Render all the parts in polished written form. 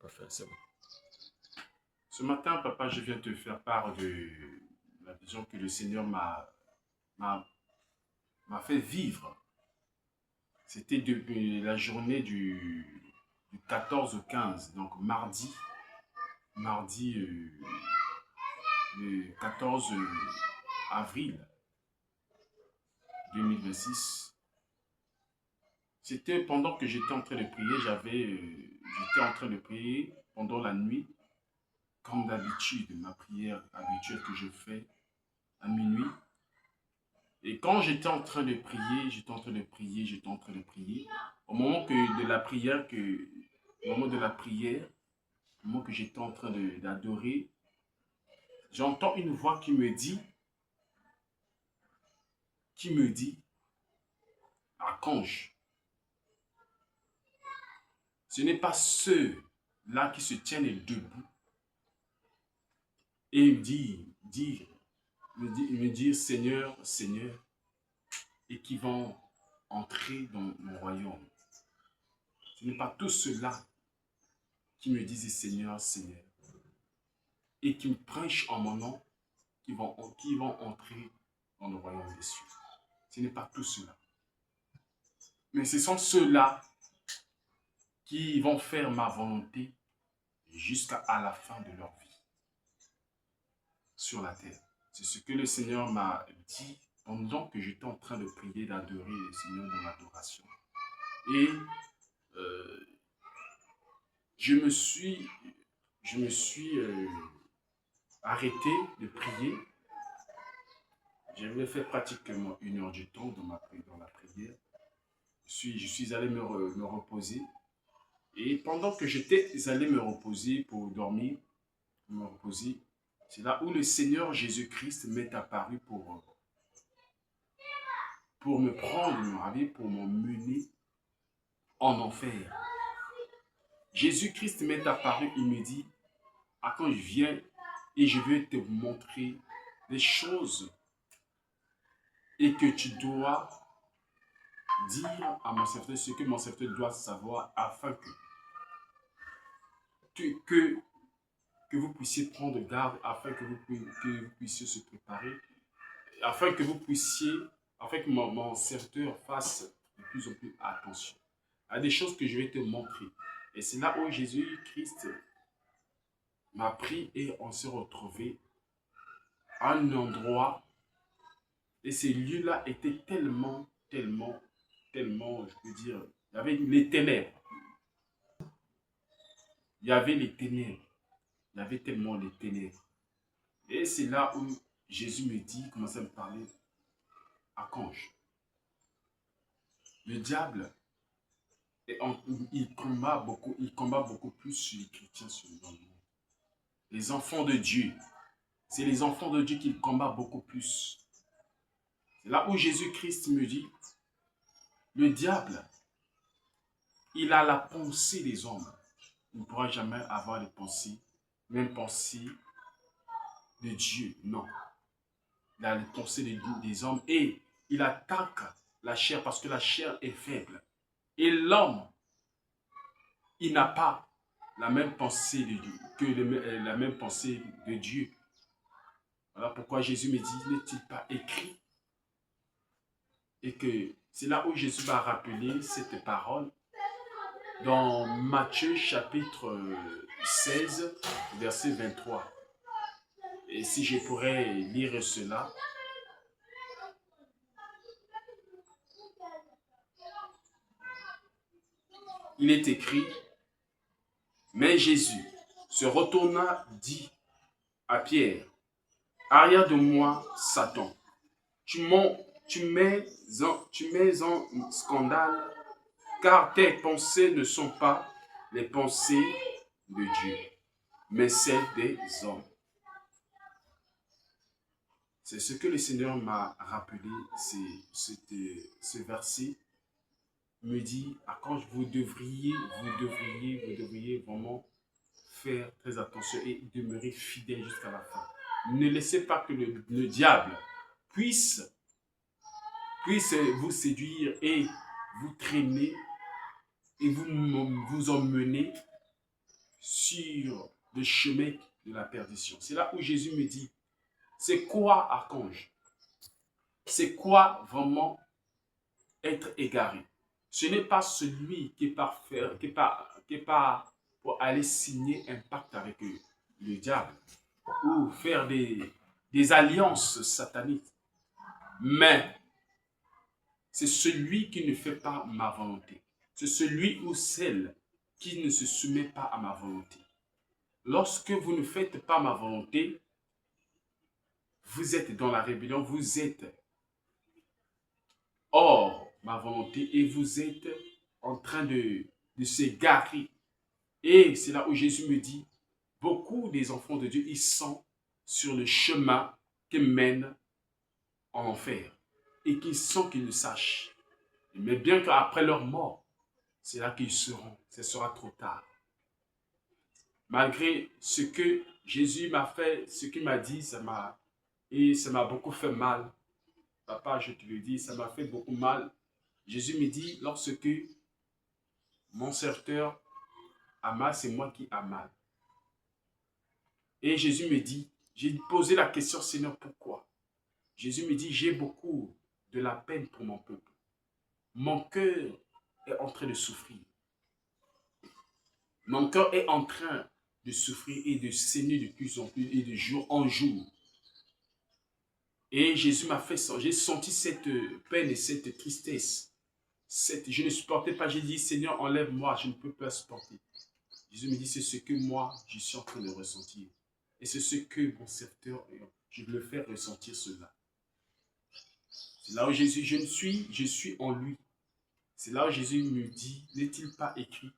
Parfait, c'est bon. Ce matin, papa, je viens te faire part de la vision que le Seigneur m'a- m'a fait vivre. C'était depuis la journée du 14 au 15, donc mardi le 14 avril 2026. C'était pendant que j'étais en train de prier, j'étais en train de prier pendant la nuit, comme d'habitude, ma prière habituelle que je fais à minuit. Et quand j'étais en train de prier, j'étais en train de prier, au moment de la prière, au moment de la prière, au moment que j'étais en train d'adorer, j'entends une voix qui me dit, Archange, ce n'est pas ceux-là qui se tiennent debout et me dire Seigneur, Seigneur, et qui vont entrer dans mon royaume. Ce n'est pas tous ceux-là qui me disent Seigneur, Seigneur, et qui me prêchent en mon nom, qui vont entrer dans le royaume des cieux. Ce n'est pas tous ceux-là. Mais ce sont ceux-là qui vont faire ma volonté jusqu'à la fin de leur vie sur la terre. C'est ce que le Seigneur m'a dit pendant que j'étais en train de prier, d'adorer le Seigneur dans l'adoration. Et je me suis arrêté de prier. J'avais fait pratiquement 1 heure du temps dans la prière. Je suis allé me reposer. Et pendant que j'étais allé me reposer pour dormir, me reposer, c'est là où le Seigneur Jésus-Christ m'est apparu pour me prendre, me raviver, pour m'emmener en enfer. Jésus-Christ m'est apparu, il me dit, quand je viens et je vais te montrer des choses et que tu dois dire à mon serviteur ce que mon serviteur doit savoir afin que vous puissiez prendre garde, afin que vous puissiez se préparer, afin que mon serviteur fasse de plus en plus attention à des choses que je vais te montrer. Et c'est là où Jésus-Christ m'a pris et on s'est retrouvé à un endroit. Et ces lieux-là étaient tellement, je peux dire, il y avait les ténèbres. Il y avait les ténèbres. Il y avait tellement les ténèbres. Et c'est là où Jésus me dit, commence à me parler, Archange. Le diable, il combat beaucoup plus sur les chrétiens sur le monde. Les enfants de Dieu, c'est les enfants de Dieu qui combattent beaucoup plus. C'est là où Jésus-Christ me dit, le diable, il a la pensée des hommes. Il ne pourra jamais avoir les pensées, même pensées de Dieu. Non. Il a les pensées des hommes et il attaque la chair parce que la chair est faible. Et l'homme, il n'a pas la même pensée de Dieu, la même pensée de Dieu. Voilà pourquoi Jésus me dit, n'est-il pas écrit? Et que c'est là où Jésus m'a rappelé cette parole dans Matthieu chapitre 16, verset 23. Et si je pourrais lire cela. Il est écrit, mais Jésus se retourna, dit à Pierre, arrière de moi, Satan, tu mets en scandale, car tes pensées ne sont pas les pensées de Dieu, mais celles des hommes. C'est ce que le Seigneur m'a rappelé, ce verset me dit, quand vous devriez vraiment faire très attention et demeurer fidèle jusqu'à la fin. Ne laissez pas que le diable puisse vous séduire et vous traîner et vous emmener sur le chemin de la perdition. C'est là où Jésus me dit, c'est quoi, archange? C'est quoi vraiment être égaré? Ce n'est pas celui qui est parfait, qui est pas pour aller signer un pacte avec le diable ou faire des alliances sataniques. Mais c'est celui qui ne fait pas ma volonté. C'est celui ou celle qui ne se soumet pas à ma volonté. Lorsque vous ne faites pas ma volonté, vous êtes dans la rébellion, vous êtes hors ma volonté et vous êtes en train de s'égarer. Et c'est là où Jésus me dit, beaucoup des enfants de Dieu, ils sont sur le chemin qui mène en enfer et qu'ils sont qu'ils le sachent. Mais bien qu'après leur mort, c'est là qu'ils seront. Ce sera trop tard. Malgré ce que Jésus m'a fait, ce qu'il m'a dit, ça m'a beaucoup fait mal. Papa, je te le dis, ça m'a fait beaucoup mal. Jésus me dit, lorsque mon serviteur a mal, c'est moi qui a mal. Et Jésus me dit, j'ai posé la question, Seigneur, pourquoi? Jésus me dit, j'ai beaucoup de la peine pour mon peuple. Mon cœur est en train de souffrir. Mon cœur est en train de souffrir et de saigner de plus en plus et de jour en jour. Et Jésus m'a fait ça. J'ai senti cette peine et cette tristesse. Je ne supportais pas. J'ai dit, Seigneur, enlève-moi, je ne peux pas supporter. Jésus me dit, c'est ce que moi, je suis en train de ressentir. Et c'est ce que mon serviteur, je veux le faire ressentir cela. C'est là où Jésus, je suis en lui. C'est là où Jésus me dit, n'est-il pas écrit?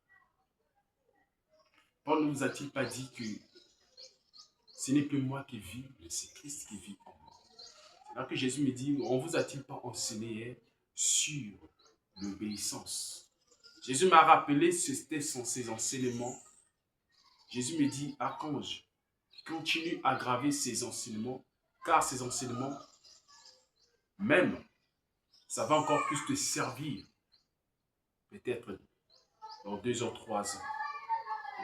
Paul ne nous a-t-il pas dit que ce n'est plus moi qui vis, mais c'est Christ qui vit en moi. C'est là que Jésus me dit, on ne vous a-t-il pas enseigné sur l'obéissance? Jésus m'a rappelé, c'était ses enseignements. Jésus me dit, archange, continue à graver ces enseignements, car ces enseignements, même, ça va encore plus te servir, peut-être dans 2 ans, 3 ans,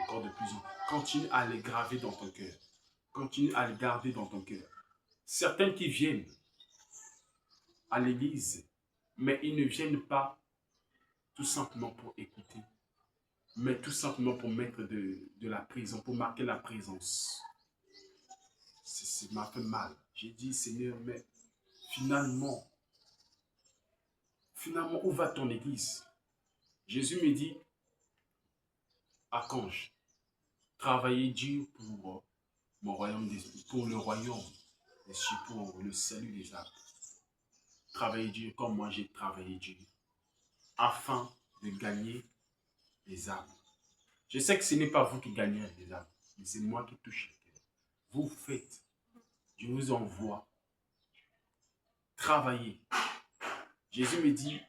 encore de plus en plus. Continue à les graver dans ton cœur. Continue à les garder dans ton cœur. Certains qui viennent à l'église, mais ils ne viennent pas tout simplement pour écouter, mais tout simplement pour mettre de la prison, pour marquer la présence. Ça m'a fait mal. J'ai dit, Seigneur, mais finalement, où va ton église? Jésus me dit, archange, travaillez dur pour mon royaume, pour le royaume, et pour le salut des âmes. Travaillez dur comme moi j'ai travaillé dur, afin de gagner les âmes. Je sais que ce n'est pas vous qui gagnez les âmes, mais c'est moi qui touche les cœurs. Vous faites, je vous envoie, travaillez. Jésus me dit,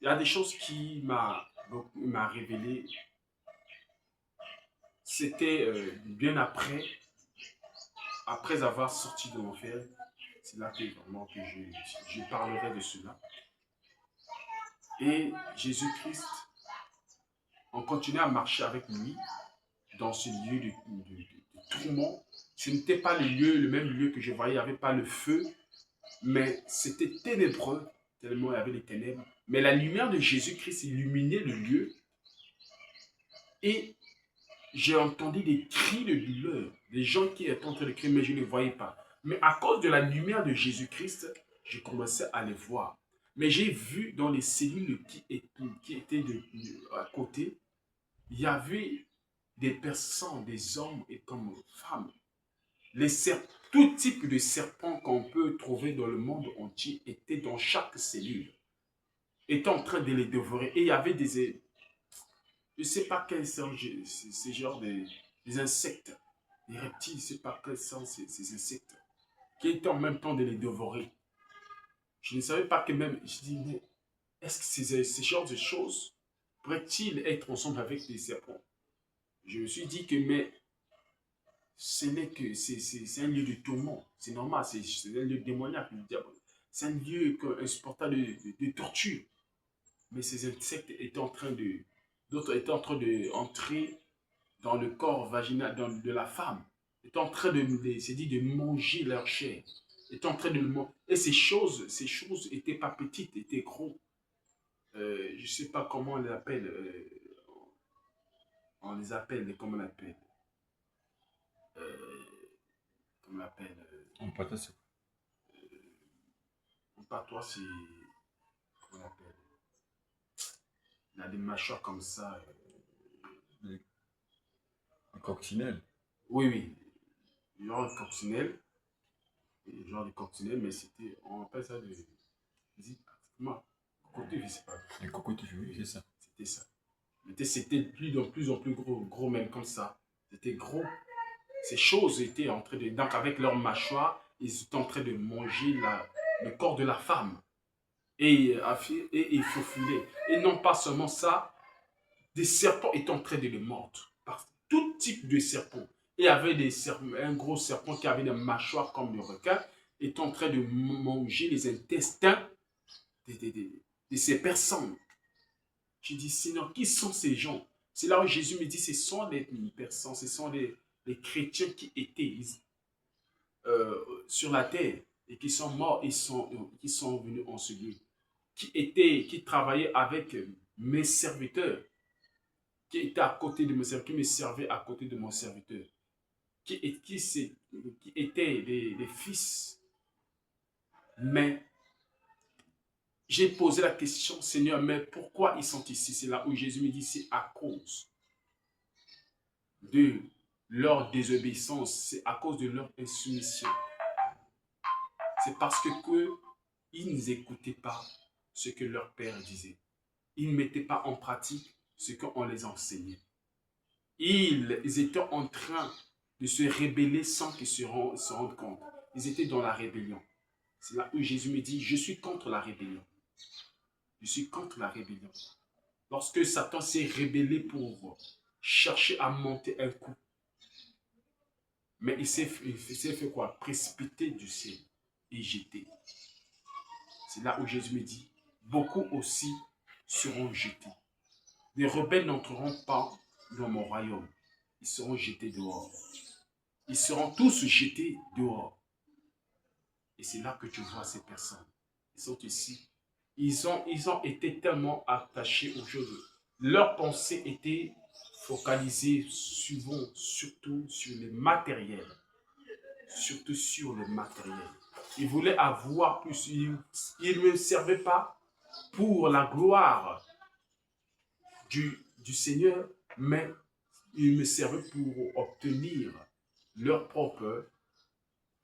il y a des choses qui m'a révélé. C'était bien après avoir sorti de l'enfer. C'est là que vraiment que je parlerai de cela. Et Jésus-Christ, on continuait à marcher avec lui dans ce lieu de tourment. Ce n'était pas le même lieu que je voyais, il n'y avait pas le feu, mais c'était ténébreux, tellement il y avait les ténèbres. Mais la lumière de Jésus-Christ illuminait le lieu et j'ai entendu des cris de douleur, des gens qui étaient en train de crier, mais je ne les voyais pas. Mais à cause de la lumière de Jésus-Christ, je commençais à les voir. Mais j'ai vu dans les cellules qui étaient à côté, il y avait des personnes, des hommes et comme femmes. Tout type de serpents qu'on peut trouver dans le monde entier étaient dans chaque cellule, étaient en train de les dévorer. Et il y avait je ne sais pas quels sont ces genres des insectes, des reptiles, je ne sais pas quels sont ces insectes, qui étaient en même temps de les dévorer. Je ne savais pas que même, je dis, mais est-ce que ces genres de choses pourraient-ils être ensemble avec des serpents? Je me suis dit que, mais ce n'est que, c'est un lieu de tourment, c'est normal, c'est un lieu démoniaque, c'est un lieu insupportable de torture. Mais ces insectes étaient en train d'autres étaient en train d'entrer dans le corps vaginal de la femme, est en train c'est dit de manger leur chair, est en train de le manger. Et ces choses étaient pas petites, étaient gros. Je ne sais pas comment on les appelle. On les appelle, comment on l'appelle comment on l'appelle En pâte, c'est en patois, c'est, comment on l'appelle il a des mâchoires comme ça. un coccinelle. Oui, oui, genre de coccinelle. Genre de coccinelle, mais c'était, on appelle ça des, comment, cocotier, je sais pas. Les cocotiers, oui, c'est ça. C'était ça. Mais c'était plus en plus gros, gros même comme ça. C'était gros. Ces choses étaient en train de, donc avec leur mâchoire, ils étaient en train de manger le corps de la femme. Et il faufilait. Et non pas seulement ça, des serpents étaient en train de les mordre. Par tout type de serpents. Et il y avait un gros serpent qui avait des mâchoires comme le requin, est en train de manger les intestins de ces personnes. Je dis, Seigneur, qui sont ces gens? C'est là où Jésus me dit, ce sont des personnes, ce sont les chrétiens qui étaient sur la terre et qui sont morts et qui sont venus en ce lieu, qui travaillaient avec mes serviteurs, qui étaient à côté de mes serviteurs, qui me servaient à côté de mon serviteur, qui étaient des fils. Mais j'ai posé la question, Seigneur, mais pourquoi ils sont ici? C'est là où Jésus me dit, c'est à cause de leur désobéissance, c'est à cause de leur insoumission. C'est parce que ils n'écoutaient pas ce que leur père disait. Ils ne mettaient pas en pratique ce qu'on les enseignait. Ils étaient en train de se rébeller sans qu'ils se rendent compte. Ils étaient dans la rébellion. C'est là où Jésus me dit, je suis contre la rébellion. Je suis contre la rébellion. Lorsque Satan s'est rébellé pour chercher à monter un coup, mais il s'est fait quoi? Précipiter du ciel et jeter. C'est là où Jésus me dit, beaucoup aussi seront jetés. Les rebelles n'entreront pas dans mon royaume. Ils seront jetés dehors. Ils seront tous jetés dehors. Et c'est là que tu vois ces personnes. Ils sont ici. Ils ont été tellement attachés aux choses. Leur pensée était focalisée souvent, surtout sur le matériel. Surtout sur le matériel. Ils voulaient avoir plus. Ils ne servaient pas pour la gloire du Seigneur, mais ils me servaient pour obtenir leur propre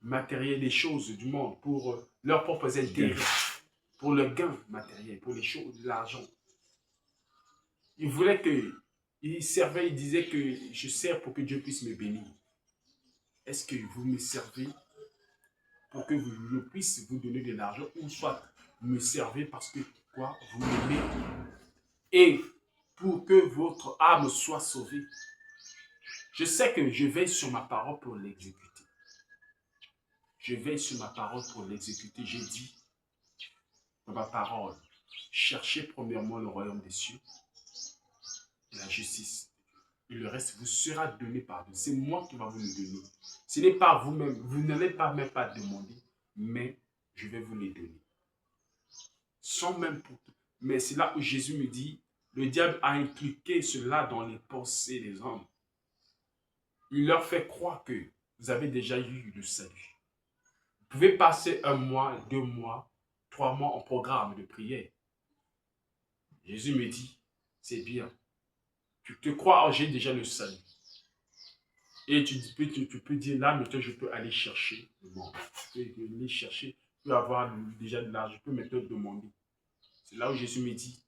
matériel, les choses du monde, pour leurs propres intérêts, pour le gain matériel, pour les choses, l'argent. Ils voulaient que, ils servaient, ils disaient que je sers pour que Dieu puisse me bénir. Est-ce que vous me servez pour que je puisse vous donner de l'argent, ou soit me servez parce que quoi, vous m'aimez et pour que votre âme soit sauvée? Je sais que je veille sur ma parole pour l'exécuter. Je veille sur ma parole pour l'exécuter. J'ai dit dans ma parole, cherchez premièrement le royaume des cieux et la justice. Et le reste vous sera donné par Dieu. C'est moi qui vais vous le donner. Ce n'est pas vous-même. Vous n'allez pas même pas demander, mais je vais vous les donner. Sans même pour tout. Mais c'est là où Jésus me dit, le diable a impliqué cela dans les pensées des hommes. Il leur fait croire que vous avez déjà eu le salut. Vous pouvez passer 1 mois, 2 mois, 3 mois en programme de prière. Jésus me dit, c'est bien. Tu te crois, oh, j'ai déjà le salut. Et tu peux dire, là, maintenant, je peux aller chercher le monde. Je peux aller chercher, je peux avoir déjà de l'argent, je peux maintenant demander. C'est là où Jésus me dit,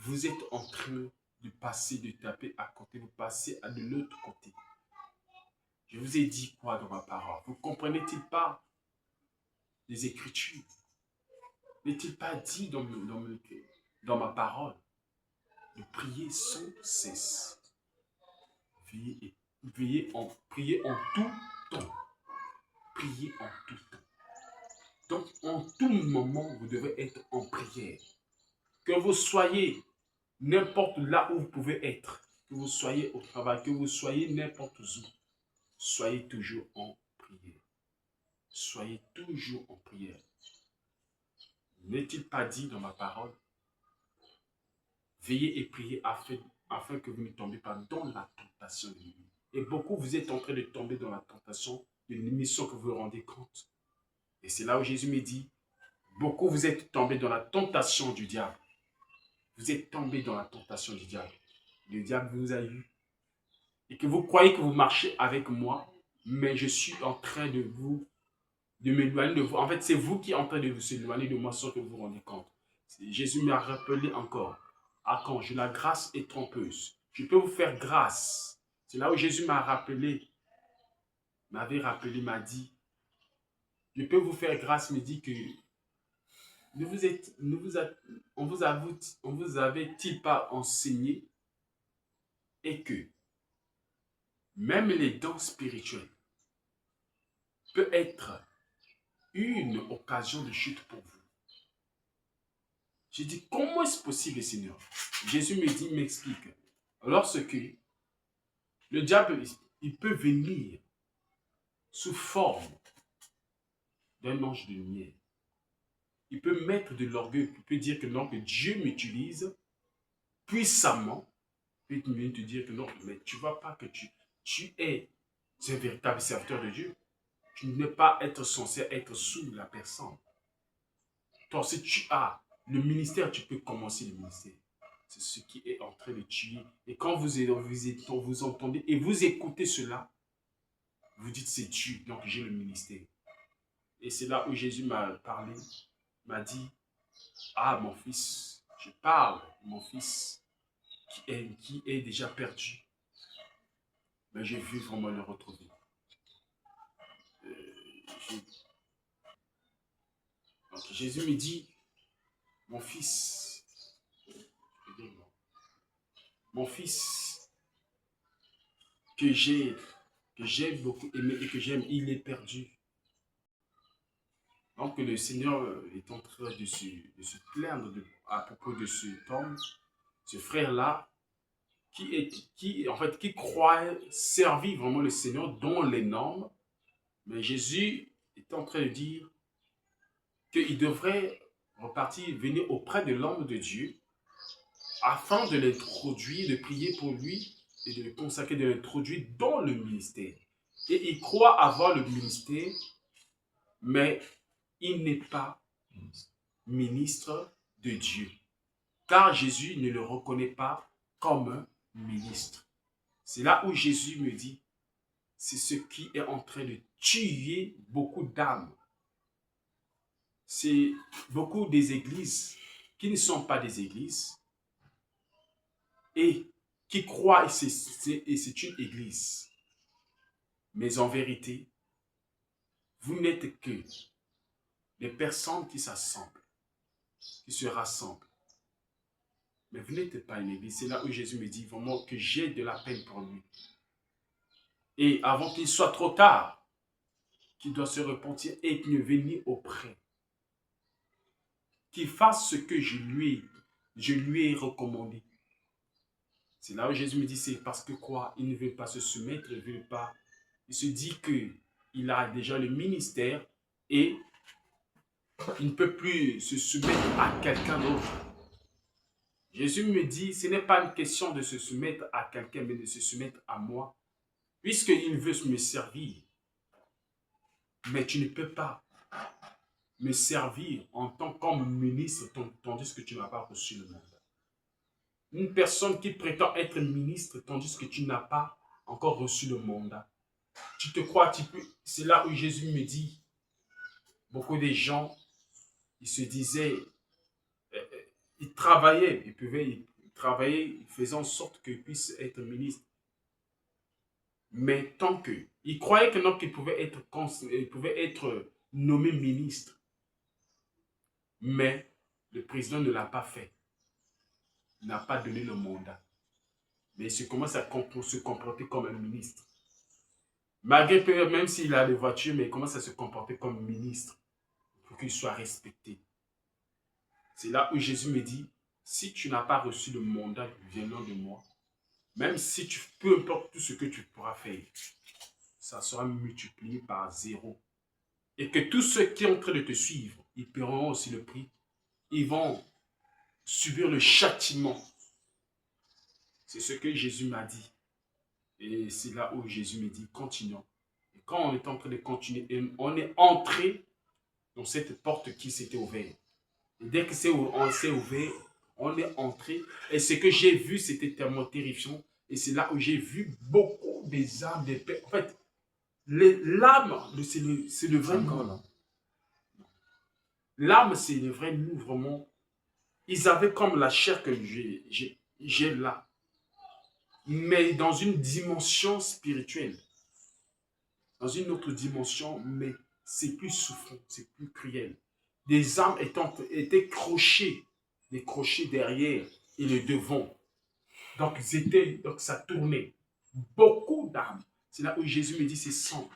vous êtes en train de passer, de taper à côté, vous passez de l'autre côté. Je vous ai dit quoi dans ma parole? Vous ne comprenez-il pas les Écritures? N'est-il pas dit dans ma parole de prier sans cesse? Prier en tout temps. Prier en tout temps. Donc, en tout moment, vous devez être en prière. Que vous soyez n'importe là où vous pouvez être. que vous soyez au travail, que vous soyez n'importe où, soyez toujours en prière. Soyez toujours en prière. N'est-il pas dit dans ma parole, veillez et priez afin que vous ne tombiez pas dans la tentation de l'ennemi. Et beaucoup, vous êtes en train de tomber dans la tentation de l'ennemi sans que vous vous rendez compte. Et c'est là où Jésus me dit, beaucoup, vous êtes tombés dans la tentation du diable. Vous êtes tombés dans la tentation du diable. Le diable vous a eu. Et que vous croyez que vous marchez avec moi, mais je suis en train de m'éloigner de vous. En fait, c'est vous qui êtes en train de vous éloigner de moi sans que vous vous rendiez compte. Jésus m'a rappelé encore. À quand la grâce est trompeuse. Je peux vous faire grâce. C'est là où Jésus m'avait rappelé, m'a dit, je peux vous faire grâce, me dit que on vous avait-il pas enseigné et que même les dons spirituels peuvent être une occasion de chute pour vous. J'ai dit, comment est-ce possible, Seigneur? Jésus me dit, m'explique. Lorsque le diable, il peut venir sous forme d'un ange de lumière. Il peut mettre de l'orgueil, il peut dire que non, que Dieu m'utilise puissamment. Il peut te dire que non, mais tu ne vois pas que tu es un véritable serviteur de Dieu. Tu n'es pas être censé être sous la personne. Toi, si tu as le ministère, tu peux commencer le ministère. C'est ce qui est en train de tuer. Et quand vous entendez et vous écoutez cela, vous dites c'est Dieu, donc j'ai le ministère. Et c'est là où Jésus m'a parlé, m'a dit, ah mon fils, je parle, mon fils qui est déjà perdu. Mais j'ai vu vraiment le retrouver. Donc Jésus me dit, mon fils, que j'ai beaucoup aimé et que j'aime, il est perdu. Donc le Seigneur est en train de se plaindre à propos de cet homme, ce frère-là, qui croit servir vraiment le Seigneur dans les normes. Mais Jésus est en train de dire qu'il devrait repartir, venir auprès de l'homme de Dieu, afin de l'introduire, de prier pour lui et de le consacrer, de l'introduire dans le ministère. Et il croit avoir le ministère, mais il n'est pas ministre de Dieu. Car Jésus ne le reconnaît pas comme un ministre. C'est là où Jésus me dit, c'est ce qui est en train de tuer beaucoup d'âmes. C'est beaucoup des églises qui ne sont pas des églises et qui croient et c'est une église. Mais en vérité, vous n'êtes que des personnes qui s'assemblent, qui se rassemblent. Mais vous n'êtes pas une église. C'est là où Jésus me dit vraiment que j'ai de la peine pour lui. Et avant qu'il soit trop tard, qu'il doit se repentir et qu'il ne vienne auprès. Qu'il fasse ce que je lui ai recommandé. C'est là où Jésus me dit, c'est parce que quoi? Il ne veut pas se soumettre, il ne veut pas. Il se dit qu'il a déjà le ministère et il ne peut plus se soumettre à quelqu'un d'autre. Jésus me dit, ce n'est pas une question de se soumettre à quelqu'un, mais de se soumettre à moi. Puisqu'il veut me servir. Mais tu ne peux pas me servir en tant que ministre, tandis que tu n'as pas reçu le mandat. Une personne qui prétend être ministre, tandis que tu n'as pas encore reçu le mandat. Tu te crois, c'est là où Jésus me dit, beaucoup de gens, ils se disaient, ils travaillaient, ils travaillaient, ils faisaient en sorte qu'ils puissent être ministres. Mais tant que, ils croyaient que non, qu'ils pouvaient être nommés ministres. Mais le président ne l'a pas fait. Il n'a pas donné le mandat. Mais il commence à se comporter comme un ministre. Malgré même s'il a des voitures, mais il commence à se comporter comme ministre pour qu'il soit respecté. C'est là où Jésus me dit, si tu n'as pas reçu le mandat venant de moi, même si peu importe tout ce que tu pourras faire, ça sera multiplié par 0. Et que tous ceux qui sont en train de te suivre, ils paieront aussi le prix. Ils vont subir le châtiment. C'est ce que Jésus m'a dit. Et c'est là où Jésus me dit, continuons. Et quand on est en train de continuer, on est entré dans cette porte qui s'était ouverte. Et dès que on s'est ouvert, on est entré. Et ce que j'ai vu, c'était tellement terrifiant. Et c'est là où j'ai vu beaucoup des âmes, des pères. En fait, l'âme, c'est le vrai Encore nous. là. L'âme, c'est le vrai nous, vraiment. Ils avaient comme la chair que j'ai là. Mais dans une dimension spirituelle. Dans une autre dimension, mais c'est plus souffrant, c'est plus cruel. Des âmes étaient crochées, les crochets derrière et le devant. Donc, ça tournait. Beaucoup d'âmes. C'est là où Jésus me dit, c'est sans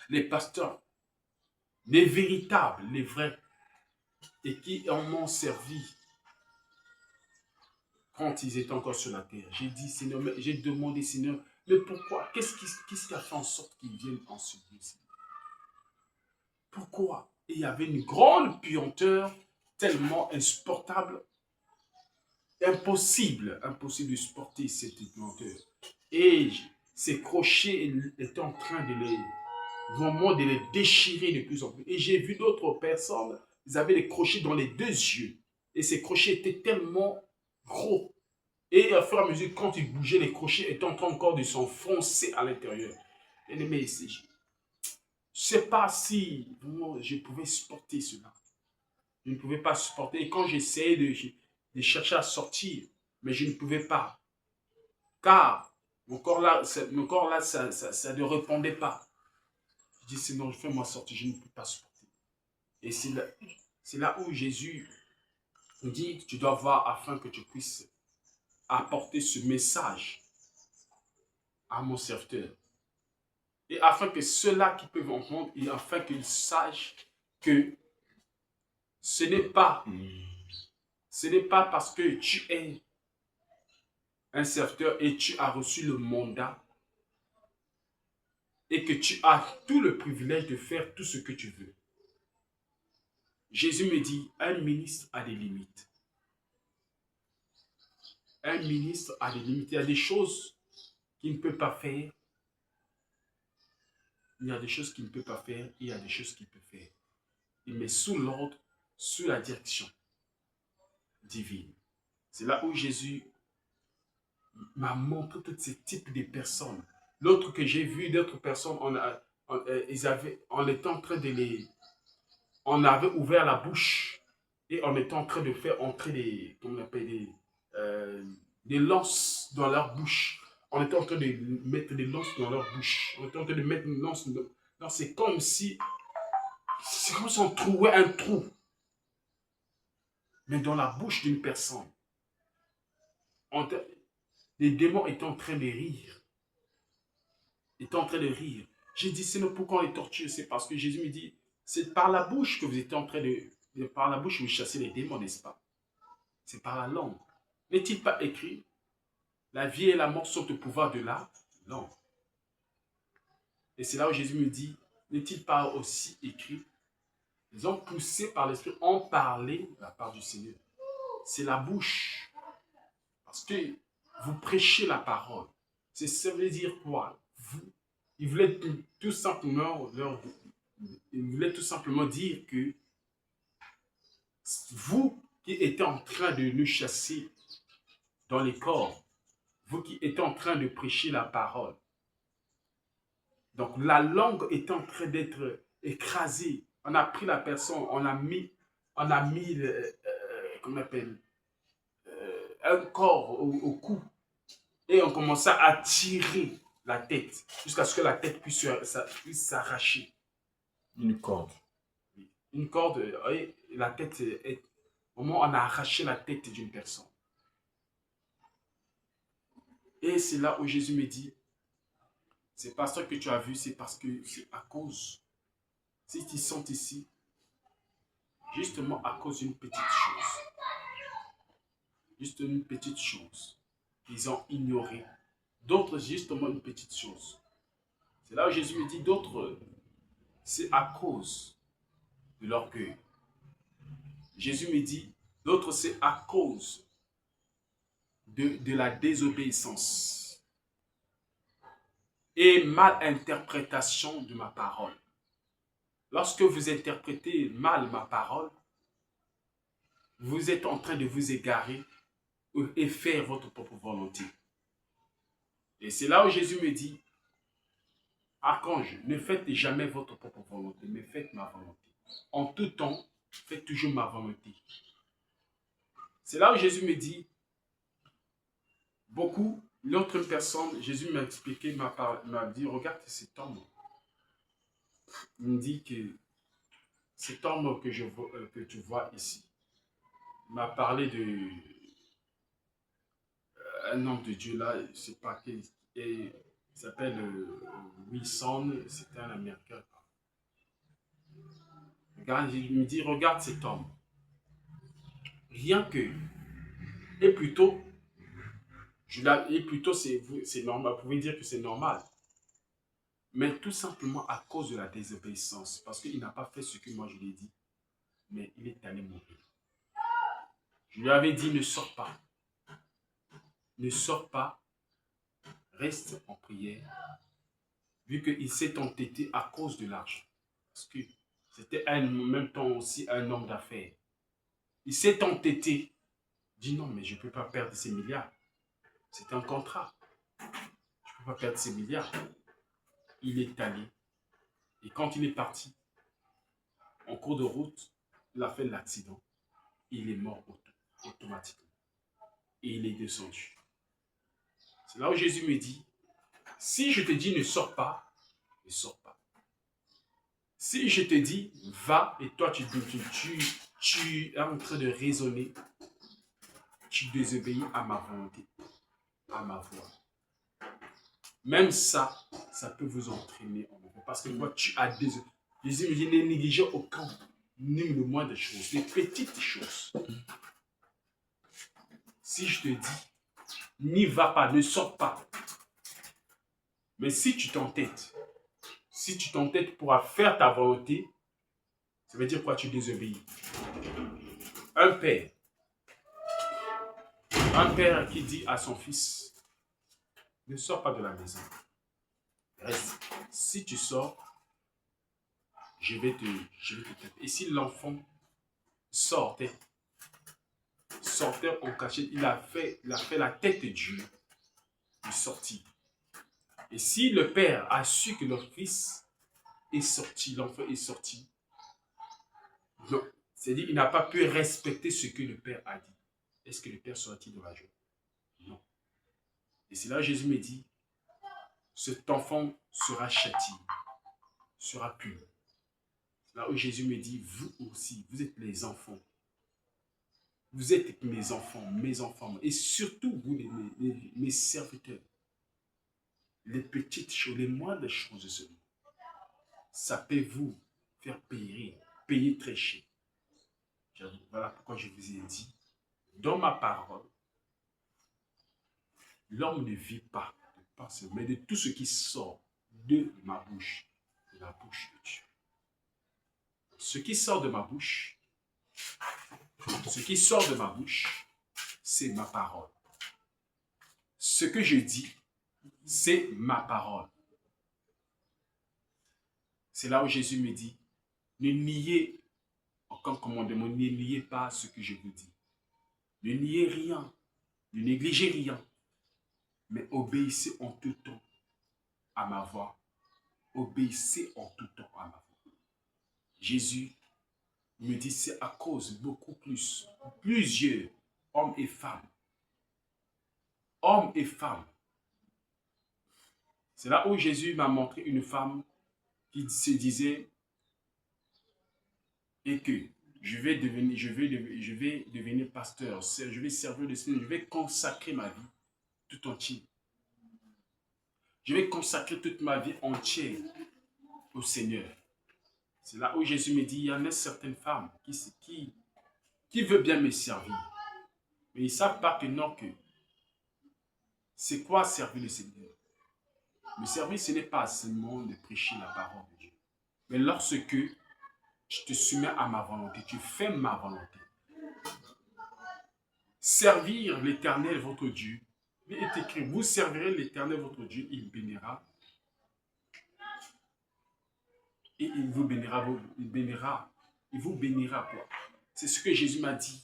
les pasteurs, les véritables, les vrais, et qui en ont servi quand ils étaient encore sur la terre. J'ai dit, Seigneur, j'ai demandé, Seigneur, mais pourquoi? Qu'est-ce qui a fait en sorte qu'ils viennent en ce lieu, Seigneur? Pourquoi? Et il y avait une grande puanteur tellement insupportable, impossible de supporter cette puanteur. Et ces crochets étaient en train vraiment de les déchirer de plus en plus. Et j'ai vu d'autres personnes, ils avaient des crochets dans les 2 yeux. Et ces crochets étaient tellement gros. Et à fur et à mesure, quand ils bougeaient, les crochets étaient en train encore de s'enfoncer à l'intérieur. Et les mecs, je ne sais pas si vraiment, je pouvais supporter cela. Je ne pouvais pas supporter. Et quand j'essayais de chercher à sortir, mais je ne pouvais pas. Car mon corps là, ça ne répondait pas. Je dis, sinon, fais-moi sortir, je ne peux pas supporter. Et c'est là où Jésus dit, tu dois voir afin que tu puisses apporter ce message à mon serviteur. Et afin que ceux-là qui peuvent entendre, et afin qu'ils sachent que ce n'est pas parce que tu es un serviteur et tu as reçu le mandat et que tu as tout le privilège de faire tout ce que tu veux. Jésus me dit, un ministre a des limites. Un ministre a des limites. Il y a des choses qu'il ne peut pas faire. Il y a des choses qu'il ne peut pas faire. Il y a des choses qu'il peut faire. Il met sous l'ordre, sous la direction divine. C'est là où Jésus m'a montré tous ces types de personnes. L'autre que j'ai vu, d'autres personnes, on était en train de les... On avait ouvert la bouche et on était en train de faire entrer des lances dans leur bouche. On était en train de mettre des lances dans leur bouche. On était en train de mettre une lance dans... Non, c'est comme si on trouvait un trou. Mais dans la bouche d'une personne. Les démons étaient en train de rire. Étaient en train de rire. J'ai dit, c'est pourquoi on les torture? C'est parce que Jésus me dit, c'est par la bouche que vous êtes en train par la bouche, vous chassez les démons, n'est-ce pas? C'est par la langue. N'est-il pas écrit, la vie et la mort sont au pouvoir de la langue? Et c'est là où Jésus me dit, n'est-il pas aussi écrit, ils ont poussé par l'Esprit, ont parlé de la part du Seigneur. C'est la bouche. Parce que vous prêchez la parole. Ça veut dire quoi? Il voulait tout simplement dire que vous qui étiez en train de nous chasser dans les corps, vous qui étiez en train de prêcher la parole, donc la langue est en train d'être écrasée. On a pris la personne, on a mis comment on appelle, un corps au cou et on commençait à tirer la tête jusqu'à ce que la tête puisse s'arracher. Une corde. Une corde, et la tête est... Au moment où on a arraché la tête d'une personne. Et c'est là où Jésus me dit, c'est pas ça que tu as vu, c'est parce que c'est à cause. Si ils sont ici, justement à cause d'une petite chose. Juste une petite chose. Ils ont ignoré. D'autres, justement, une petite chose. C'est là où Jésus me dit, d'autres, c'est à cause de l'orgueil. Jésus me dit, d'autres, c'est à cause de la désobéissance et mal interprétation de ma parole. Lorsque vous interprétez mal ma parole, vous êtes en train de vous égarer et faire votre propre volonté. Et c'est là où Jésus me dit, archange, ne faites jamais votre propre volonté, mais faites ma volonté. En tout temps, faites toujours ma volonté. C'est là où Jésus me dit, beaucoup, l'autre personne, Jésus m'a expliqué, m'a dit, regarde cet homme. Il me dit que cet homme que tu vois ici m'a parlé de un homme de Dieu là, je ne sais pas qui, il s'appelle Wilson, c'était un Américain. Regarde, il me dit, regarde cet homme. Rien que, et plutôt, c'est normal, vous pouvez dire que c'est normal. Mais tout simplement à cause de la désobéissance, parce qu'il n'a pas fait ce que moi je lui ai dit, mais il est allé mourir. Je lui avais dit, ne sors pas. Ne sors pas, reste en prière, vu qu'il s'est entêté à cause de l'argent. Parce que c'était en même temps aussi un homme d'affaires. Il s'est entêté, dit non, mais je ne peux pas perdre ces milliards. C'est un contrat. Je ne peux pas perdre ces milliards. Il est allé. Et quand il est parti, en cours de route, il a fait l'accident. Il est mort automatiquement. Et il est descendu. C'est là où Jésus me dit, si je te dis ne sors pas, ne sors pas. Si je te dis va et toi tu es en train de raisonner, tu désobéis à ma volonté, à ma voix. Même ça peut vous entraîner en enfer. Parce que toi, tu as désobéi. Jésus me dit, ne négligez aucun, ni le moins des choses, les petites choses. Si je te dis, n'y va pas, ne sors pas. Mais si tu t'entêtes pour faire ta volonté, ça veut dire quoi? Tu désobéis. Un père qui dit à son fils, ne sors pas de la maison. Reste. Si tu sors, je vais te taper. Et si l'enfant sortait en cachette, il a fait la tête de Dieu, il sortit. Et si le père a su que leur fils est sorti, l'enfant est sorti, c'est-à-dire qu'il n'a pas pu respecter ce que le père a dit. Est-ce que le père sera-t-il de la joie? Non. Et c'est là que Jésus me dit, cet enfant sera châtié, sera puni. C'est là où Jésus me dit, vous aussi, vous êtes les enfants. Vous êtes mes enfants, et surtout vous, mes serviteurs. Les petites choses, les moindres choses de ce monde, ça peut vous faire payer très cher. Voilà pourquoi je vous ai dit, dans ma parole, l'homme ne vit pas de par ce, mais de tout ce qui sort de ma bouche, de la bouche de Dieu. Ce qui sort de ma bouche, c'est ma parole. Ce que je dis, c'est ma parole. C'est là où Jésus me dit, ne niez aucun commandement, ne niez pas ce que je vous dis. Ne niez rien, ne négligez rien, mais obéissez en tout temps à ma voix. Obéissez en tout temps à ma voix. Jésus me dit, c'est à cause beaucoup plus, plusieurs hommes et femmes. Hommes et femmes. C'est là où Jésus m'a montré une femme qui se disait et que je vais devenir pasteur, je vais servir le Seigneur, je vais consacrer ma vie tout entière. Je vais consacrer toute ma vie entière au Seigneur. C'est là où Jésus me dit, il y en a certaines femmes qui veulent bien me servir. Mais ils ne savent pas que non, que C'est quoi servir le Seigneur? Le servir, ce n'est pas seulement de prêcher la parole de Dieu. Mais lorsque je te soumets à ma volonté, tu fais ma volonté. Servir l'Éternel, votre Dieu, il est écrit, vous servirez l'Éternel, votre Dieu, il bénira. Et il vous bénira, il vous bénira quoi? C'est ce que Jésus m'a dit.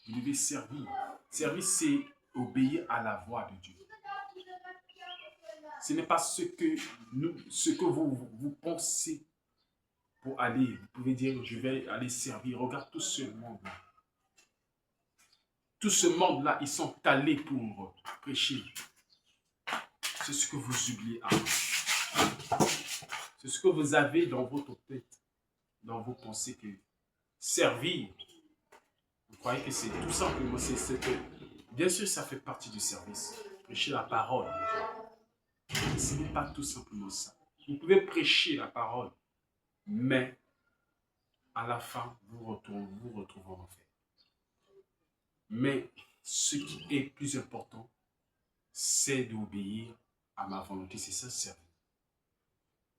Vous devez servir. Servir, c'est obéir à la voix de Dieu. Ce n'est pas ce que vous pensez pour aller. Vous pouvez dire, je vais aller servir. Regarde tout ce monde-là. Tout ce monde-là, ils sont allés pour prêcher. C'est ce que vous oubliez avant. C'est ce que vous avez dans votre tête, dans vos pensées, que servir. Vous croyez que c'est tout simplement, bien sûr, ça fait partie du service. Prêcher la parole. Mais ce n'est pas tout simplement ça. Vous pouvez prêcher la parole, mais à la fin, vous retrouvez en enfer. Mais ce qui est plus important, c'est d'obéir à ma volonté. C'est ça, servir.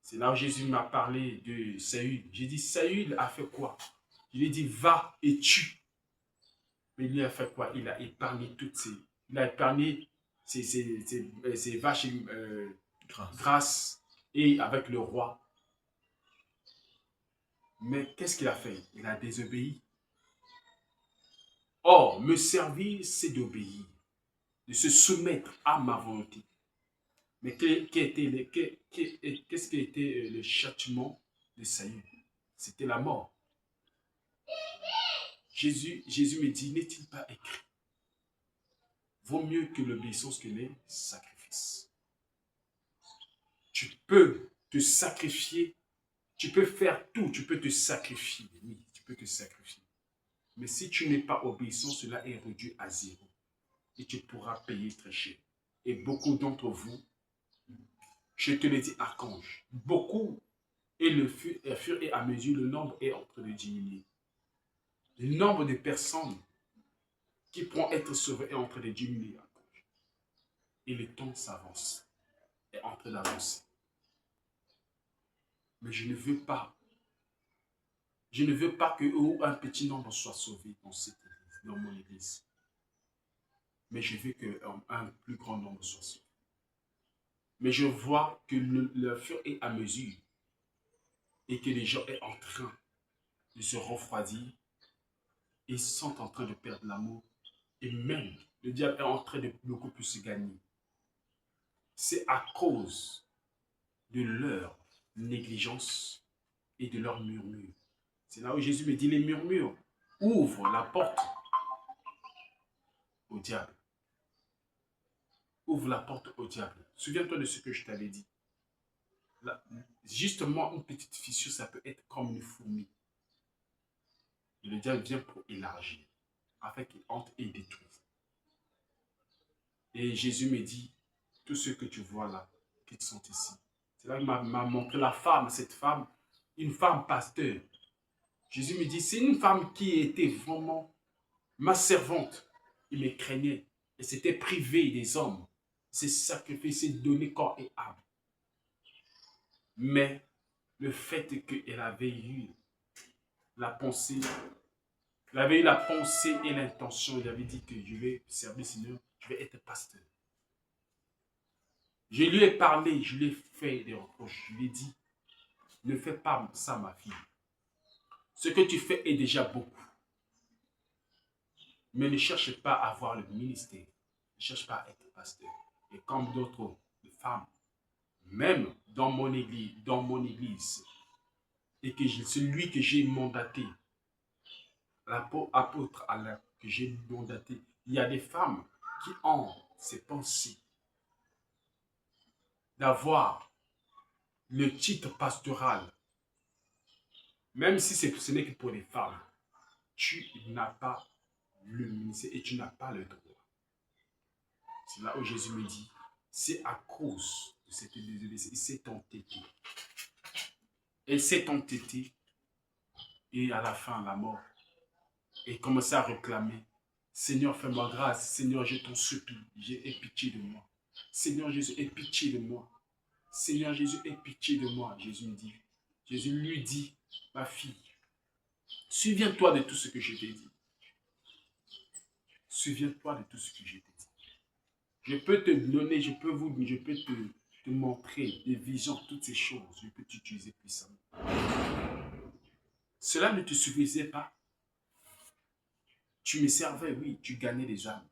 C'est là où Jésus m'a parlé de Saül. J'ai dit, Saül a fait quoi? Je lui ai dit, va et tue. Mais lui a fait quoi? Il a épargné il a épargné ses vaches grasses et avec le roi. Mais qu'est-ce qu'il a fait? Il a désobéi. Or, me servir, c'est d'obéir, de se soumettre à ma volonté. Mais qu'est-ce qui était le châtiment de Saül? C'était la mort. Jésus me dit, n'est-il pas écrit? Vaut mieux que l'obéissance que les sacrifices. Tu peux te sacrifier, tu peux faire tout, tu peux te sacrifier. Oui, tu peux te sacrifier. Mais si tu n'es pas obéissant, cela est réduit à zéro. Et tu pourras payer très cher. Et beaucoup d'entre vous, je te le dis, archange, beaucoup, et le fur et à mesure, le nombre est en train de diminuer. Le nombre de personnes qui pourront être sauvées est en train de diminuer, archange. Et le temps s'avance, est en train d'avancer. Mais je ne veux pas que un petit nombre soit sauvé dans cette église, dans mon église. Mais je veux qu'un plus grand nombre soit sauvé. Mais je vois que le fur et à mesure, et que les gens sont en train de se refroidir, ils sont en train de perdre l'amour, et même le diable est en train de beaucoup plus se gagner. C'est à cause de leur négligence et de leur murmure. C'est là où Jésus me dit, les murmures ouvrent la porte au diable. Ouvre la porte au diable. Souviens-toi de ce que je t'avais dit. Là, justement, une petite fissure, ça peut être comme une fourmi. Et le diable vient pour élargir, afin qu'il entre et détruise. Et Jésus me dit, tout ce que tu vois là, qu'ils sont ici. C'est là qu'il m'a montré la femme, cette femme, une femme pasteur. Jésus me dit, c'est une femme qui était vraiment ma servante. Il me craignait. Elle s'était privée des hommes. C'est sacrifié, donné corps et âme. Mais le fait qu'elle avait eu la pensée, elle avait eu la pensée et l'intention, il avait dit que je vais servir le Seigneur, je vais être pasteur. Je lui ai parlé, je lui ai fait des reproches, je lui ai dit, ne fais pas ça ma fille. Ce que tu fais est déjà beaucoup. Mais ne cherche pas à avoir le ministère, ne cherche pas à être pasteur. Et comme d'autres femmes, même dans mon église, et que celui que j'ai mandaté, l'apôtre Alain, que j'ai mandaté, il y a des femmes qui ont ces pensées d'avoir le titre pastoral, même si ce n'est que pour les femmes. Tu n'as pas le ministère et tu n'as pas le droit. C'est là où Jésus me dit, c'est à cause de cette désobéissance, il s'est entêté. Elle s'est entêtée et à la fin, la mort. Et commençait à réclamer, Seigneur, fais-moi grâce, Seigneur, je t'en supplie, j'ai pitié de moi. Seigneur Jésus, aie pitié de moi. Seigneur Jésus, aie pitié de moi. Jésus lui dit, ma fille, souviens-toi de tout ce que je t'ai dit. Souviens-toi de tout ce que je t'ai dit. Je peux te donner, je peux te montrer des visions, toutes ces choses. Je peux t'utiliser puissamment. Cela ne te suffisait pas. Tu me servais, oui, tu gagnais des âmes.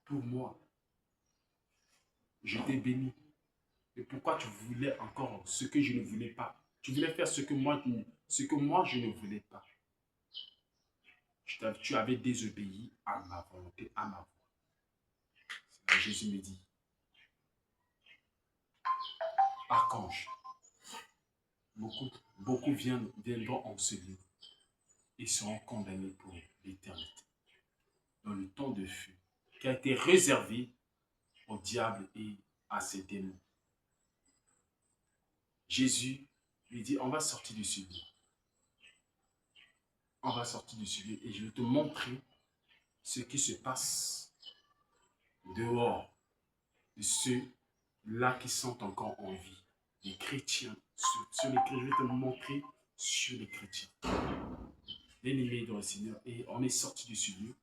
Pour moi, je t'ai béni. Et pourquoi tu voulais encore ce que je ne voulais pas? Tu voulais faire ce que moi je ne voulais pas. Tu avais désobéi à ma volonté, à ma voix. Là, Jésus me dit, archange, beaucoup viendront en ce lieu et seront condamnés pour l'éternité, dans le temps de feu qui a été réservé au diable et à ses démons. Jésus lui dit, on va sortir de ce lieu. On va sortir de ce lieu et je vais te montrer ce qui se passe dehors de ceux-là qui sont encore en vie. Les chrétiens, sur les chrétiens, je vais te montrer sur les chrétiens. L'ennemi dans le Seigneur. Et on est sorti de ce lieu.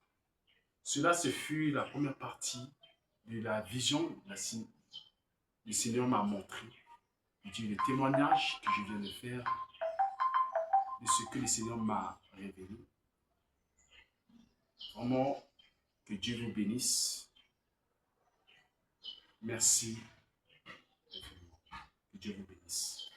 Cela, ce fut la première partie de la vision. Le Seigneur m'a montré. Le témoignage que je viens de faire de ce que le Seigneur m'a révélé. Vraiment, que Dieu vous bénisse. Merci. Que Dieu vous bénisse.